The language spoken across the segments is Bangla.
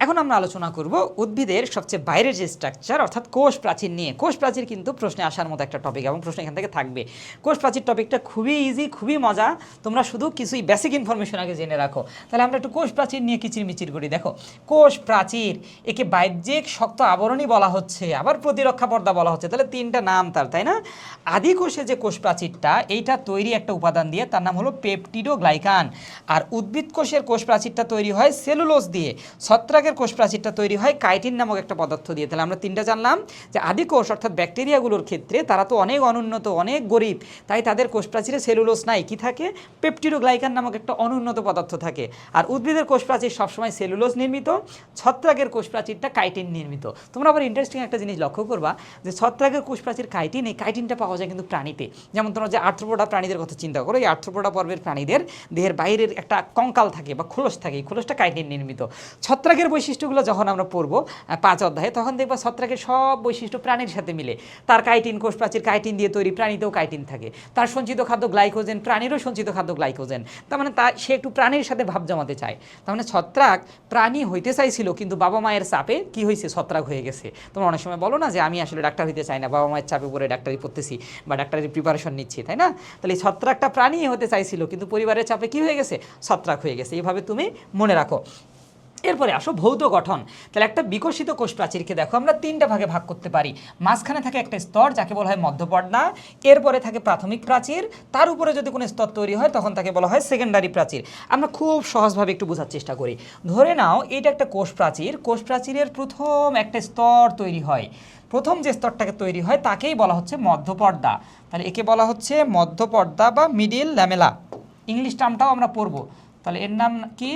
এখন আমরা আলোচনা করব উদ্ভিদের সবচেয়ে বাইরের যে স্ট্রাকচার অর্থাৎ কোষ প্রাচীর নিয়ে। কোষ প্রাচীর কিন্তু প্রশ্নে আসার মতো একটা টপিক এবং প্রশ্ন এখান থেকে থাকবে। কোষ প্রাচীর টপিকটা খুবই ইজি, খুবই মজা, তোমরা শুধু কিছুই বেসিক ইনফরমেশন আগে জেনে রাখো। তাহলে আমরা একটু কোষ প্রাচীর নিয়ে কিচিরমিচির করি। দেখো, কোষ প্রাচীর, একে বাহ্যিক শক্ত আবরণী বলা হচ্ছে, আবার প্রতিরক্ষা পর্দা বলা হচ্ছে। তাহলে তিনটা নাম তার, তাই না? আদি কোষে যে কোষ প্রাচীরটা, এইটা তৈরি একটা উপাদান দিয়ে, তার নাম হলো পেপটিডোগ্লাইকান। আর উদ্ভিদ কোষের কোষ প্রাচীরটা তৈরি হয় সেলুলোজ দিয়ে। ছত্রাকের কোষ প্রাচীরটা তৈরি হয় কাইটিন নামক একটা পদার্থ দিয়ে। তাহলে আমরা তিনটা জানলাম যে আদি কোষ অর্থাৎ ব্যাকটেরিয়াগুলোর ক্ষেত্রে তারা তো অনেক অনুন্নত, অনেক গরিব, তাই তাদের কোষ প্রাচীরে সেলুলোজ নাই, কি থাকে? পেপটিডোগ্লাইকান নামক একটা অনুন্নত পদার্থ থাকে। আর উদ্ভিদের কোষ প্রাচীর সবসময় সেলুলোজ নির্মিত, ছত্রাকের কোষ প্রাচীরটা কাইটিন নির্মিত। তোমরা আবার ইন্টারেস্টিং একটা জিনিস লক্ষ্য করবা যে ছত্রাকের কোষ প্রাচীর কাইটিন, এই কাইটিনটা পাওয়া যায় কিন্তু প্রাণীতে। যেমন তোমরা যে আর্থ্রোপোডা প্রাণীদের কথা চিন্তা করো, এই আর্থ্রোপোডা পর্বের প্রাণীদের দেহের বাইরের একটা কঙ্কাল থাকে বা খোলস থাকে, এই খোলসটা কাইটিন নির্মিত। ছত্রাকের বৈশিষ্ট্যগুলো যখন আমরা পড়বো 5 অধ্যায়ে, তখন দেখবা ছত্রাকের সব বৈশিষ্ট্য প্রাণীর সাথে মিলে। তার কাইটিন কোষ প্রাচীর কাইটিন দিয়ে তৈরি, প্রাণীতেও কাইটিন থাকে। তার সঞ্চিত খাদ্য গ্লাইকোজেন, প্রাণীরও সঞ্চিত খাদ্য গ্লাইকোজেন। তার মানে সে একটু প্রাণীর সাথে ভাব জমাতে চায়। তার মানে ছত্রাক প্রাণী হইতে চাইছিল, কিন্তু বাবা মায়ের চাপে কি হয়েছে, ছত্রাক হয়ে গেছে। তোমরা অনেক সময় বলো না যে আমি আসলে ডাক্তার হইতে চাই না, বাবা মায়ের চাপে পড়ে ডাক্তারি পড়তেছি বা ডাক্তারি প্রিপারেশন নিচ্ছি, তাই না? তাহলে এই ছত্রাকটা প্রাণী হতে চাইছিল, কিন্তু পরিবারের চাপে কি হয়ে গেছে, ছত্রাক হয়ে গেছে। এইভাবে তুমি মনে রাখো। এরপরে আসো ভৌত গঠন। তাহলে একটা বিকশিত কোষ প্রাচীরকে দেখো আমরা তিনটা ভাগে ভাগ করতে পারি। মাঝখানে থাকে একটা স্তর যাকে বলা হয় মধ্যপর্দা, এরপরে থাকে প্রাথমিক প্রাচীর, তার উপরে যদি কোনো স্তর তৈরি হয় তখন তাকে বলা হয় সেকেন্ডারি প্রাচীর। আমরা খুব সহজভাবে একটু বোঝার চেষ্টা করি। ধরে নাও এটা একটা কোষ প্রাচীর, কোষ প্রাচীরের প্রথম একটা স্তর তৈরি হয়, প্রথম যে স্তরটাকে তৈরি হয় তাকেই বলা হচ্ছে মধ্যপর্দা। তাহলে একে বলা হচ্ছে মধ্যপর্দা বা মিডিল ল্যামেলা, ইংলিশ টার্মটাও আমরা পড়বো। তাহলে এর নাম কি,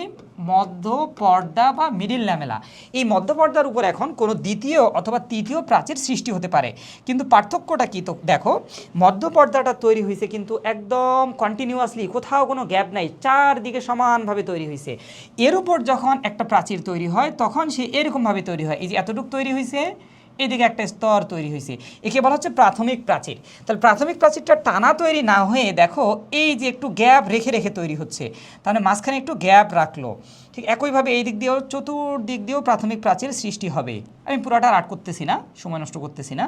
মধ্যপর্দা বা মিডিল ল্যামেলা। এই মধ্যপর্দার উপর এখন কোনো দ্বিতীয় অথবা তৃতীয় প্রাচীর সৃষ্টি হতে পারে, কিন্তু পার্থক্যটা কি? তো দেখো, মধ্যপর্দাটা তৈরি হয়েছে কিন্তু একদম কন্টিনিউয়াসলি, কোথাও কোনো গ্যাপ নাই, চারদিকে সমানভাবে তৈরি হয়েছে। এর উপর যখন একটা প্রাচীর তৈরি হয় তখন সে এরকমভাবে তৈরি হয়, এই যে এতটুকু তৈরি হয়েছে, এদিকে একটা স্তর তৈরি হয়েছে, একে বলা হচ্ছে প্রাথমিক প্রাচীর। তাহলে প্রাথমিক প্রাচীরটা টানা তৈরি না হয়ে দেখো এই যে একটু গ্যাপ রেখে রেখে তৈরি হচ্ছে, তাহলে মাঝখানে একটু গ্যাপ রাখলো। ঠিক একইভাবে এই দিক দিয়েও, চতুর্দিক দিয়েও প্রাথমিক প্রাচীর সৃষ্টি হবে। আমি পুরোটা আর্ট করতেছি না, সময় নষ্ট করতেছি না।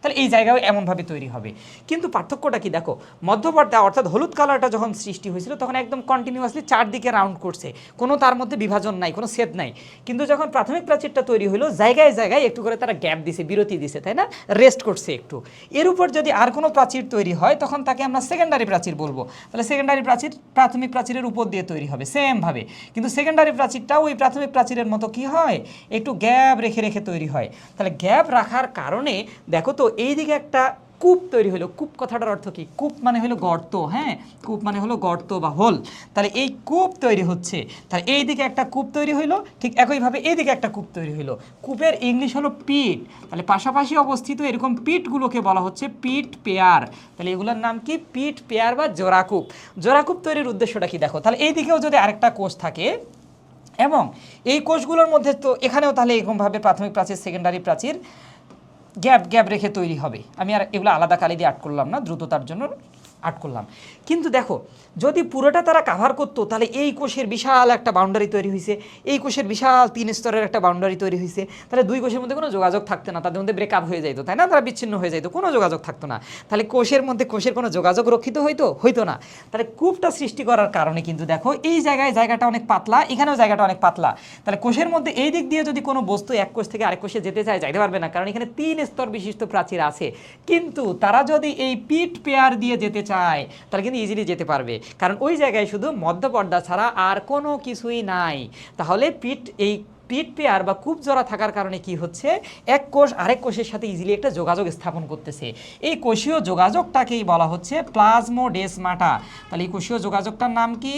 তাহলে এই জায়গায় এমনভাবে তৈরি হবে। কিন্তু পার্থক্যটা কি দেখো, মধ্যপর্দা অর্থাৎ হলুদ কালারটা যখন সৃষ্টি হয়েছিল তখন একদম কন্টিনিউয়াসলি চারদিকে রাউন্ড করছে, কোনো তার মধ্যে বিভাজন নাই, কোনো ছেদ নাই। কিন্তু যখন প্রাথমিক প্রাচীরটা তৈরি হলো জায়গায় জায়গায় একটু করে তারা গ্যাপ দিছে, বিরতি দিছে, তাই না? রেস্ট করছে একটু। এর উপর যদি আর কোনো প্রাচীর তৈরি হয় তখন তাকে আমরা সেকেন্ডারি প্রাচীর বলবো। তাহলে সেকেন্ডারি প্রাচীর প্রাথমিক প্রাচীরের উপর দিয়ে তৈরি হবে সেমভাবে, কিন্তু সেকেন্ডারি প্রাচীরটাও ওই প্রাথমিক প্রাচীরের মতো কি হয়, একটু গ্যাপ রেখে রেখে তৈরি হয়। তাহলে গ্যাপ রাখার কারণে দেখো তো এইদিকে একটা কূপ তৈরি হলো। কূপ কথাটার অর্থ কি? কূপ মানে হলো গর্ত, হ্যাঁ, কূপ মানে হলো গর্ত বা হোল। তাহলে এই কূপ তৈরি হচ্ছে, তাহলে এইদিকে একটা কূপ তৈরি হইলো, ঠিক একইভাবে এইদিকে একটা কূপ তৈরি হইলো। কূপের ইংলিশ হলো পিট। তাহলে পাশাপাশি অবস্থিত এরকম পিটগুলোকে বলা হচ্ছে পিট পেয়ার। তাহলে এগুলোর নাম কি? পিট পেয়ার বা জোড়াকূপ। জোড়াকূপ তৈরির উদ্দেশ্যটা কি দেখো, তাহলে এইদিকেও যদি আরেকটা কোষ থাকে এবং এই কোষগুলোর মধ্যে, তো এখানেও তাহলে এরকমভাবে প্রাথমিক প্রাচীর সেকেন্ডারি প্রাচীর গ্যাপ গ্যাপ রেখে তৈরি হবে। আমি আর এগুলো আলাদা কালি দিয়ে আর্ট করলাম না, দ্রুততার জন্য আর্ট করলাম। কিন্তু দেখো, যদি পুরোটা তারা কাভার করতো তাহলে এই কোষের বিশাল একটা বাউন্ডারি তৈরি হয়েছে, এই কোষের বিশাল 3 স্তরের একটা বাউন্ডারি তৈরি হয়েছে, তাহলে দুই কোষের মধ্যে কোনো যোগাযোগ থাকতো না, তাদের মধ্যে ব্রেকআপ হয়ে যেত, তাই না? তারা বিচ্ছিন্ন হয়ে যেত, কোনো যোগাযোগ থাকতো না। তাহলে কোষের মধ্যে কোষের কোনো যোগাযোগ রক্ষিত হইতো না। তাহলে কূপটা সৃষ্টি করার কারণে কিন্তু দেখো এই জায়গায় জায়গাটা অনেক পাতলা, এখানেও জায়গাটা অনেক পাতলা। তাহলে কোষের মধ্যে এই দিক দিয়ে যদি কোনো বস্তু এক কোষ থেকে আরেক কোষে যেতে চায়, যাইতে পারবে না, কারণ এখানে 3 স্তর বিশিষ্ট প্রাচীর আছে। কিন্তু তারা যদি এই পিট পেয়ার দিয়ে যেতে চায় তাহলে কিন্তু ইজিলি যেতে পারবে, কারণ ওই জায়গায় শুধু মধ্যপর্দা ছাড়া আর কোনো কিছুই নাই। তাহলে এই পিট পেয়ার বা কূপ জোড়া থাকার কারণে কি হচ্ছে, এক কোষ আরেক কোষের সাথে ইজিলি একটা যোগাযোগ স্থাপন করতেছে। এই কোষীয় যোগাযোগটাকেই বলা হচ্ছে প্লাজমোডেসমাটা। তাহলে এই কোষীয় যোগাযোগটার নাম কি?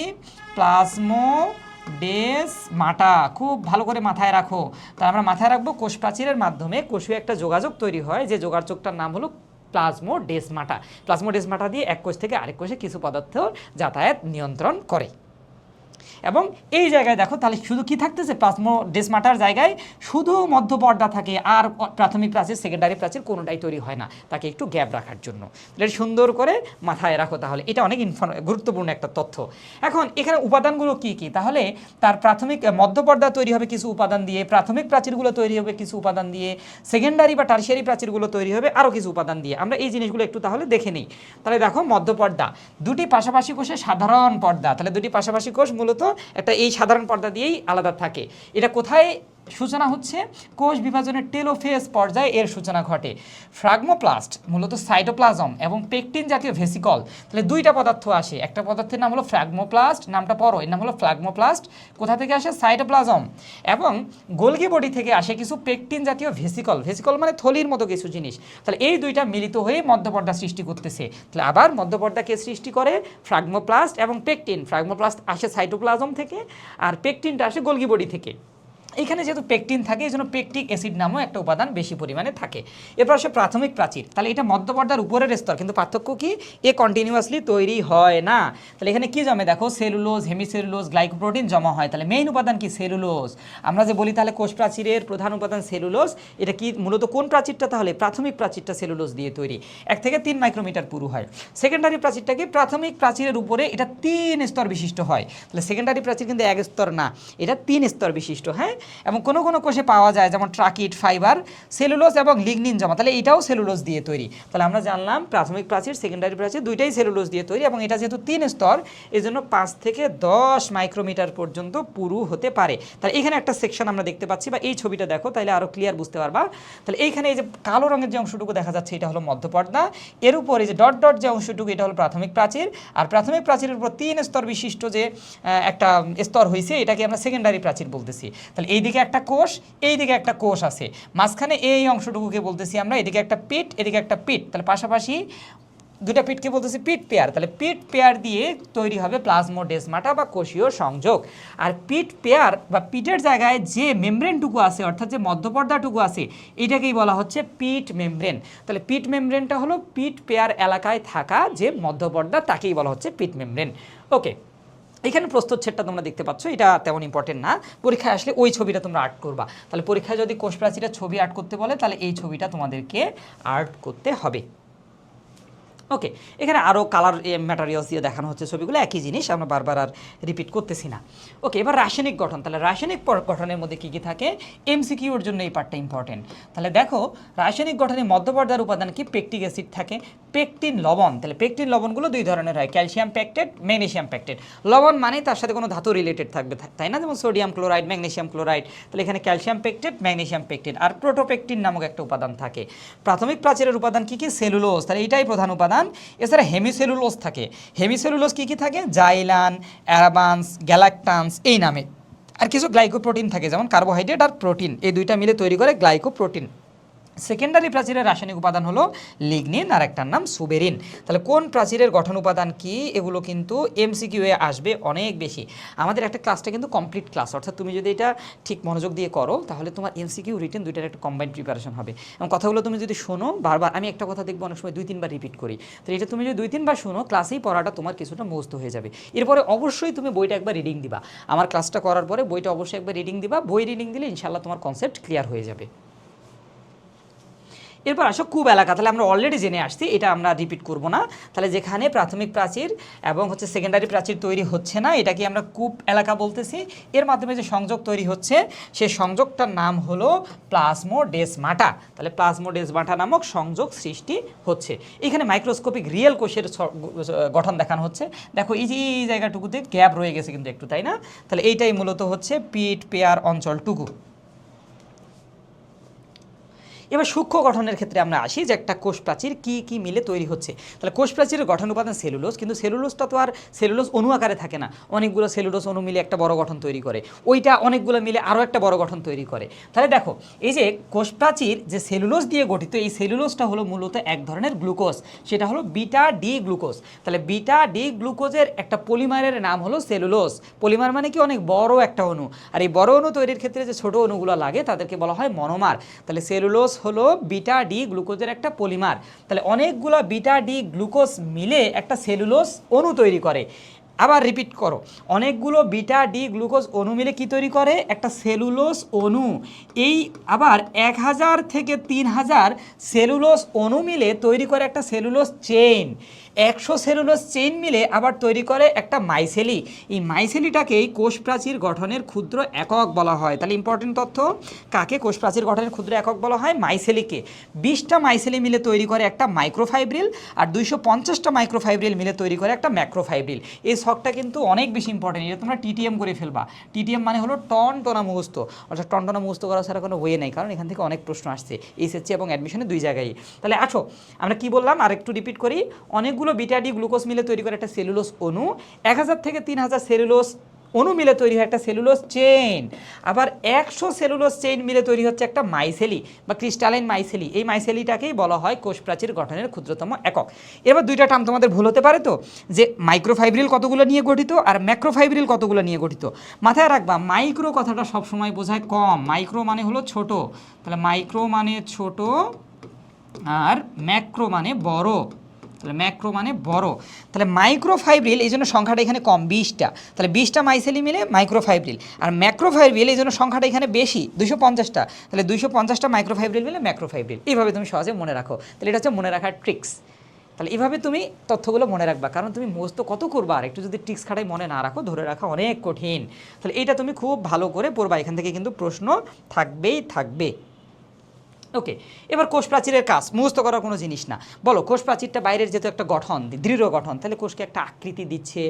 প্লাজমোডেসমাটা। খুব ভালো করে মাথায় রাখো। তাহলে আমরা মাথায় রাখবো কোষ প্রাচীরের মাধ্যমে কোষীয় একটা যোগাযোগ তৈরি হয়, যে যোগাযোগটার নাম হলো প্লাজমোডেসমাটা। প্লাজমোডেসমাটা দিয়ে এক কোষ থেকে আরেক কোষে কিছু পদার্থ যাতায়াত নিয়ন্ত্রণ করে। এবং এই জায়গায় দেখো তাহলে শুধু কি থাকতেছে, প্লাজমোডেসমাটার জায়গায় শুধু মধ্য পর্দা থাকে, আর প্রাথমিক প্রাচীর সেকেন্ডারি প্রাচীর কোনোটাই তৈরি হয় না, তাকে একটু গ্যাপ রাখার জন্য। তাহলে সুন্দর করে মাথায় রাখো, তাহলে এটা অনেক গুরুত্বপূর্ণ একটা তথ্য। এখন এখানে উপাদানগুলো কি কি, তাহলে তার প্রাথমিক মধ্যপর্দা তৈরি হবে কিছু উপাদান দিয়ে, প্রাথমিক প্রাচীরগুলো তৈরি হবে কিছু উপাদান দিয়ে, সেকেন্ডারি বা টারশিয়ারি প্রাচীরগুলো তৈরি হবে আরও কিছু উপাদান দিয়ে। আমরা এই জিনিসগুলো একটু তাহলে দেখে নিই। তাহলে দেখো মধ্যপর্দা, দুটি পাশাপাশি কোষে সাধারণ পর্দা, তাহলে দুটি পাশাপাশি কোষ মূলত একটা এই সাধারণ পর্দা দিয়েই আলাদা থাকে। এটা কোথায় সূচনা হচ্ছে, কোষ বিভাজনের টেলোফেজ পর্যায়ে এর সূচনা ঘটে। ফ্রাগমোপ্লাস্ট মূলত সাইটোপ্লাজম এবং পেকটিন জাতীয় ভেসিকল, তাহলে দুইটা পদার্থ আসে, একটা পদার্থের নাম হলো ফ্রাগমোপ্লাস্ট, নামটা পড়ো, এর নাম হলো ফ্রাগমোপ্লাস্ট। কোথা থেকে আসে, সাইটোপ্লাজম, এবং গোলগি বডি থেকে আসে কিছু পেকটিন জাতীয় ভেসিকল, ভেসিকল মানে থলির মতো কিছু জিনিস। তাহলে এই দুইটা মিলিত হয়ে মধ্যপর্দা সৃষ্টি করতেছে। তাহলে আবার মধ্যপর্দাকে সৃষ্টি করে ফ্রাগমোপ্লাস্ট এবং পেকটিন। ফ্রাগমোপ্লাস্ট আসে সাইটোপ্লাজম থেকে, আর পেকটিনটা আসে গোলগি বডি থেকে। এখানে যেহেতু পেকটিন থাকে এই জন্য পেকটিক অ্যাসিড নামও একটা উপাদান বেশি পরিমাণে থাকে। এরপর আসে প্রাথমিক প্রাচীর, তাহলে এটা মধ্যপর্দার উপরের স্তর, কিন্তু পার্থক্য কি, এ কন্টিনিউয়াসলি তৈরি হয় না। তাহলে এখানে কি জমে দেখো, সেলুলোজ, হেমিসেলুলোজ, গ্লাইকোপ্রোটিন জমা হয়। তাহলে মেইন উপাদান কি, সেলুলোজ। আমরা যে বলি তাহলে কোষ প্রাচীরের প্রধান উপাদান সেলুলোজ, এটা কি মূলত কোন প্রাচীরটা, তাহলে প্রাথমিক প্রাচীরটা সেলুলোজ দিয়ে তৈরি, 1 থেকে 3 মাইক্রোমিটার পুরু হয়। সেকেন্ডারি প্রাচীরটা কি, প্রাথমিক প্রাচীরের উপরে এটা 3 স্তর বিশিষ্ট হয়। তাহলে সেকেন্ডারি প্রাচীর কিন্তু 1 স্তর না, এটা 3 স্তর বিশিষ্ট, হ্যাঁ। এবং কোনো কোনো কোষে পাওয়া যায় যেমন ট্রাকিট, ফাইবার, সেলুলোজ এবং লিগনিন জমা, তাহলে এটাও সেলুলোজ দিয়ে তৈরি। তাহলে আমরা জানলাম প্রাথমিক প্রাচীর সেকেন্ডারি প্রাচীর দুইটাই সেলুলোজ দিয়ে তৈরি, এবং এটা যেহেতু 3 স্তর এই জন্য 5 থেকে 10 মাইক্রোমিটার পর্যন্ত পুরু হতে পারে। তাহলে এখানে একটা সেকশন আমরা দেখতে পাচ্ছি, বা এই ছবিটা দেখো তাহলে আরও ক্লিয়ার বুঝতে পারবা। তাহলে এইখানে এই যে কালো রঙের যে অংশটুকু দেখা যাচ্ছে এটা হলো মধ্যপর্দা, এর উপর এই যে ডট ডট যে অংশটুকু এটা হলো প্রাথমিক প্রাচীর, আর প্রাথমিক প্রাচীরের উপর 3 স্তর বিশিষ্ট যে একটা স্তর হয়েছে এটাকে আমরা সেকেন্ডারি প্রাচীর বলতেছি। তাহলে এইদিকে একটা কোষ, এইদিকে একটা কোষ আছে, মাঝখানে এই অংশটুকুকে বলতেছি আমরা, এদিকে একটা পিট, এদিকে একটা পিট, তাহলে পাশাপাশি দুটা পিটকে বলতেছি পিট পেয়ার। তাহলে পিট পেয়ার দিয়ে তৈরি হবে প্লাজমোডেসমাটা বা কোষীয় সংযোগ। আর পিট পেয়ার বা পিটের জায়গায় যে মেমব্রেনটুকু আছে, অর্থাৎ যে মধ্যপর্দাটুকু আছে, এটাকেই বলা হচ্ছে পিট মেমব্রেন। তাহলে পিট মেমব্রেনটা হলো পিট পেয়ার এলাকায় থাকা যে মধ্যপর্দা, তাকেই বলা হচ্ছে পিট মেমব্রেন। ওকে, এখানে প্রস্তুতচ্ছেদটা তোমরা দেখতে পাচ্ছ, এটা তেমন ইম্পর্টেন্ট না, পরীক্ষায় আসলে ওই ছবিটা তোমরা আর্ট করবা। তাহলে পরীক্ষায় যদি কোষ প্রাচীরের ছবি আর্ট করতে বলে তাহলে এই ছবিটা তোমাদেরকে আর্ট করতে হবে। ওকে, এখানে আরও কালার ম্যাটেরিয়ালস দিয়ে দেখানো হচ্ছে ছবিগুলো, একই জিনিস, আমরা বারবার আর রিপিট করতেছি না। ওকে, এবার রাসায়নিক গঠন, তাহলে রাসায়নিক গঠনের মধ্যে কী কী থাকে, এমসিকিউর জন্য এই পার্টটা ইম্পর্টেন্ট। তাহলে দেখো রাসায়নিক গঠনে মধ্যপর্দার উপাদান কি, পেকটিক অ্যাসিড থাকে, পেকটিন লবণ। তাহলে পেকটিন লবণগুলো দুই ধরনের হয়, ক্যালসিয়াম পেকটেট, ম্যাগনেসিয়াম পেকটেট। লবণ মানে তার সাথে কোনো ধাতু রিলেটেড থাকবে, তাই না, যেমন সোডিয়াম ক্লোরাইড, ম্যাগনেসিয়াম ক্লোরাইড। তাহলে এখানে ক্যালসিয়াম পেকটেট, ম্যাগনেসিয়াম পেকটেট, আর প্রোটোপেকটিন নামক একটা উপাদান থাকে। প্রাথমিক প্রাচীরের উপাদান কি কি, সেলুলোজ, তাহলে এইটাই প্রধান উপাদান। এছাড়া হেমিসেলুলোজ থাকে। হেমিসেলুলোজ কী কী থাকে, জাইলান, অ্যারাবান্স, গ্যালাকটান্স এই নামে। আর কিছু গ্লাইকোপ্রোটিন থাকে যেমন কার্বোহাইড্রেট আর প্রোটিন, এই দুইটা মিলে তৈরি করে গ্লাইকোপ্রোটিন। সেকেন্ডারি প্রাচীরের রাসায়নিক উপাদান হলো লিগনিন, আর একটার নাম সুবেরিন। তাহলে কোন প্রাচীরের গঠন উপাদান কি, এগুলো কিন্তু এমসিকিউয়ে আসবে অনেক বেশি। আমাদের একটা ক্লাসটা কিন্তু কমপ্লিট ক্লাস, অর্থাৎ তুমি যদি এটা ঠিক মনোযোগ দিয়ে করো তাহলে তোমার এমসিকিউ রিটেন দুইটার একটা কম্বাইন্ড প্রিপারেশন হবে। এবং কথাগুলো তুমি যদি শোনো বারবার, আমি একটা কথা দেখবো অনেক সময় 2-3 বার রিপিট করি, তো এটা তুমি যদি 2-3 বার শোনো ক্লাসেই পড়াটা তোমার কিছুটা মুখস্থ হয়ে যাবে। এরপরে অবশ্যই তুমি বইটা একবার রিডিং দিবা, আমার ক্লাসটা করার পরে বইটা অবশ্যই একবার রিডিং দিবা, বই রিডিং দিলে ইনশাল্লাহ তোমার কনসেপ্ট ক্লিয়ার হয়ে যাবে। এরপর আসো কূপ এলাকা, তাহলে আমরা অলরেডি জেনে আসছি, এটা আমরা রিপিট করব না। তাহলে যেখানে প্রাথমিক প্রাচীর এবং সেকেন্ডারি প্রাচীর তৈরি হচ্ছে না, এটাকে আমরা কূপ এলাকা বলতেছি। এর মাধ্যমে যে সংযোগ তৈরি হচ্ছে সেই সংযোগটার নাম হলো প্লাজমোডেসমাটা। তাহলে প্লাজমোডেসমাটা নামক সংযোগ সৃষ্টি হচ্ছে। এখানে মাইক্রোস্কোপিক রিয়েল কোষের গঠন দেখানো হচ্ছে। দেখো এই যে এই জায়গাটুকুতে গ্যাপ রয়ে গেছে কিন্তু একটু, তাই না? তাহলে এইটাই মূলত হচ্ছে পিট পেয়ার অঞ্চলটুকু। এবার সূক্ষ্ম গঠনের ক্ষেত্রে আমরা আসি যে একটা কোষ প্রাচীর কী কী মিলে তৈরি হচ্ছে। তাহলে কোষ প্রাচীরের গঠন উপাদান সেলুলোজ, কিন্তু সেলুলোজটা তো আর সেলুলোজ অণু আকারে থাকে না, অনেকগুলো সেলুলোজ অণু মিলে একটা বড় গঠন তৈরি করে, ওইটা অনেকগুলো মিলে আরও একটা বড় গঠন তৈরি করে। তাহলে দেখো এই যে কোষ প্রাচীর যে সেলুলোজ দিয়ে গঠিত, এই সেলুলোজটা হলো মূলত এক ধরনের গ্লুকোজ, সেটা হলো বিটা ডি গ্লুকোজ। তাহলে বিটা ডি গ্লুকোজের একটা পলিমারের নাম হলো সেলুলোজ। পলিমার মানে কি, অনেক বড় একটা অণু, আর এই বড় অণু তৈরির ক্ষেত্রে যে ছোট অণুগুলো লাগে তাদেরকে বলা হয় মনোমার। তাহলে সেলুলোজ হলো বিটা ডি গ্লুকোজের একটা পলিমার। তাহলে অনেকগুলো বিটা ডি গ্লুকোজ মিলে একটা সেলুলোজ অণু তৈরি করে। আবার রিপিট করো, অনেকগুলো বিটা ডি গ্লুকোজ অণু মিলে কি তৈরি করে? একটা সেলুলোজ অণু। এই আবার 1000 থেকে 3000 সেলুলোজ অণু মিলে তৈরি করে একটা সেলুলোজ চেইন। 100 সেলুলোজ চেইন মিলে আবার তৈরি করে একটা মাইসেলি। এই মাইসেলিটাকেই কোষ প্রাচীর গঠনের ক্ষুদ্র একক বলা হয়। তাহলে ইম্পর্টেন্ট তথ্য, কাকে কোষ প্রাচীর গঠনের ক্ষুদ্র একক বলা হয়? মাইসেলিকে। 20টা মাইসেলি মিলে তৈরি করে একটা মাইক্রোফাইব্রিল, আর 250টা মাইক্রোফাইব্রিল মিলে তৈরি করে একটা ম্যাক্রোফাইব্রিল। এই ছকটা কিন্তু অনেক বেশি ইম্পর্টেন্ট, এটা তোমরা টিটিএম করে ফেলবা। টিটিএম মানে হলো টনটনা মুখস্থ, অর্থাৎ টনটনা মুখস্থ করা ছাড়া কোনো ওয়ে নেই, কারণ এখান থেকে অনেক প্রশ্ন আসছে এইচএসসি এবং অ্যাডমিশনে দুই জায়গায়। তাহলে আসো আমরা কি বললাম আর একটু রিপিট করি। অনেকগুলো বিটা ডি গ্লুকোজ মিলে তৈরি করে একটা সেলুলোজ অণু। 1000 থেকে 3000 সেলুলোজ অণু মিলে তৈরি হয় একটা সেলুলোজ চেইন। আবার 100 সেলুলোজ চেইন মিলে তৈরি হচ্ছে একটা মাইসেলি বা ক্রিস্টালাইন মাইসেলি। এই মাইসেলিটাকেই বলা হয় কোষ প্রাচীর গঠনের ক্ষুদ্রতম একক। এবার দুইটা টার্ম তোমাদের ভুল হতে পারে তো, যে মাইক্রোফাইব্রিল কতগুলো নিয়ে গঠিত আর ম্যাক্রোফাইব্রিল কতগুলো নিয়ে গঠিত। মাথায় রাখবা, মাইক্রো কথাটা সবসময় বোঝায় কম, মাইক্রো মানে হলো ছোট। তাহলে মাইক্রো মানে ছোট আর ম্যাক্রো মানে বড়। তাহলে ম্যাক্রো মানে বড়। তাহলে মাইক্রোফাইব্রিল এই জন্য সংখ্যাটা এখানে কম, 20টা। তাহলে 20টা মাইসেলি মিলে মাইক্রোফাইব্রিল। আর ম্যাক্রোফাইব্রিল এই জন্য সংখ্যাটা এখানে বেশি, 250টা। তাহলে 250টা মাইক্রোফাইব্রিল মিলে ম্যাক্রোফাইব্রিল। এইভাবে তুমি সহজে মনে রাখো। তাহলে এটা হচ্ছে মনে রাখার ট্রিক্স। তাহলে এইভাবে তুমি তথ্যগুলো মনে রাখবা, কারণ তুমি মুখস্থ কত করবা, আর একটু যদি ট্রিক্স খাটাই মনে না রাখো, ধরে রাখা অনেক কঠিন। তাহলে এইটা তুমি খুব ভালো করে পড়বা, এখান থেকে কিন্তু প্রশ্ন থাকবেই থাকবে। ওকে, এবার কোষ প্রাচীরের কাজ মুখস্থ করার কোনো জিনিস না। বলো, কোষ প্রাচীরটা বাইরের যেহেতু একটা গঠন, দৃঢ় গঠন, তাহলে কোষকে একটা আকৃতি দিচ্ছে,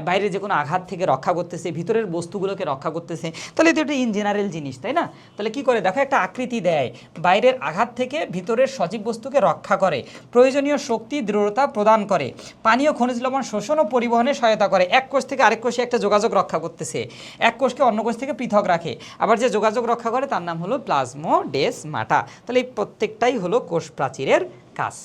বাইরের যে কোনো আঘাত থেকে রক্ষা করতেছে, ভিতরের বস্তুগুলোকে রক্ষা করতেছে। তাহলে এটা একটা ইন জেনারেল জিনিস, তাই না? তাহলে কি করে দেখো, একটা আকৃতি দেয়, বাইরের আঘাত থেকে ভিতরের সজীব বস্তুকে রক্ষা করে, প্রয়োজনীয় শক্তি দৃঢ়তা প্রদান করে, পানীয় খনিজ লবণ শোষণ ও পরিবহনে সহায়তা করে, এক কোষ থেকে আরেক কোষে একটা যোগাযোগ রক্ষা করতেছে, এক কোষকে অন্য কোষ থেকে পৃথক রাখে, আবার যে যোগাযোগ রক্ষা করে তার নাম হলো প্লাজমোডেসমাটা। তাহলে এই প্রত্যেকটাই হলো কোষ প্রাচীরের কাজ।